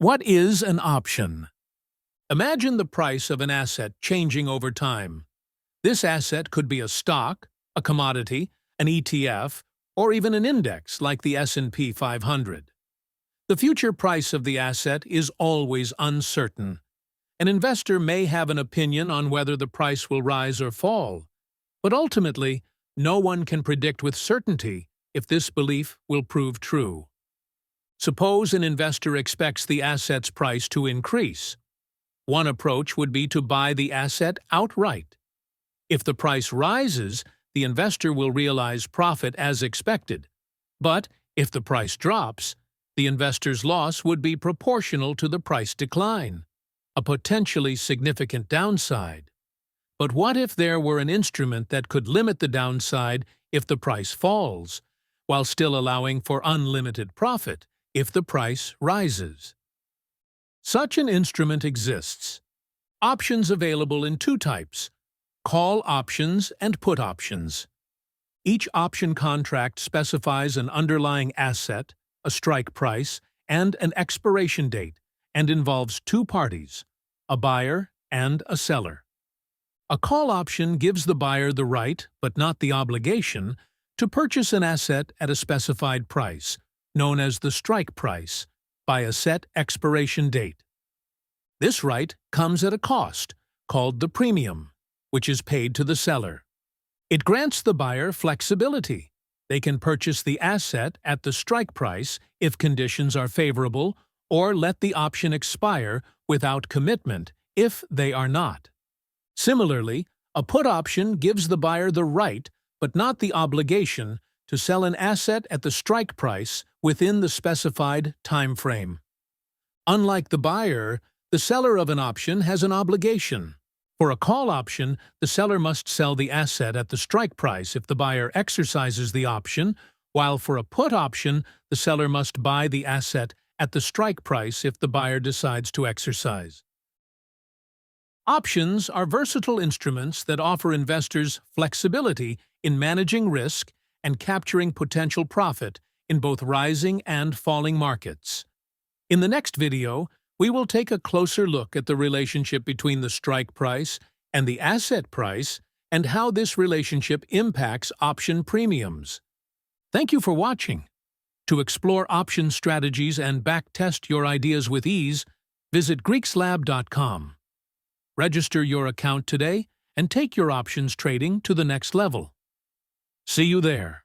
What is an option? Imagine the price of an asset changing over time. This asset could be a stock, a commodity, an ETF, or even an index like the S&P 500. The future price of the asset is always uncertain. An investor may have an opinion on whether the price will rise or fall, but ultimately, no one can predict with certainty if this belief will prove true. Suppose an investor expects the asset's price to increase. One approach would be to buy the asset outright. If the price rises, the investor will realize profit as expected. But if the price drops, the investor's loss would be proportional to the price decline, a potentially significant downside. But what if there were an instrument that could limit the downside if the price falls, while still allowing for unlimited profit if the price rises? Such an instrument exists. Options available in two types: call options and put options. Each option contract specifies an underlying asset, a strike price, and an expiration date, and involves two parties, a buyer and a seller. A call option gives the buyer the right, but not the obligation, to purchase an asset at a specified price, known as the strike price, by a set expiration date. This right comes at a cost, called the premium, which is paid to the seller. It grants the buyer flexibility. They can purchase the asset at the strike price if conditions are favorable, or let the option expire without commitment if they are not. Similarly, a put option gives the buyer the right, but not the obligation, to sell an asset at the strike price within the specified time frame. Unlike the buyer, the seller of an option has an obligation. For a call option, the seller must sell the asset at the strike price if the buyer exercises the option, while for a put option, the seller must buy the asset at the strike price if the buyer decides to exercise. Options are versatile instruments that offer investors flexibility in managing risk and capturing potential profit in both rising and falling markets. In the next video, we will take a closer look at the relationship between the strike price and the asset price and how this relationship impacts option premiums. Thank you for watching. To explore option strategies and backtest your ideas with ease, visit greekslab.com. Register your account today and take your options trading to the next level. See you there.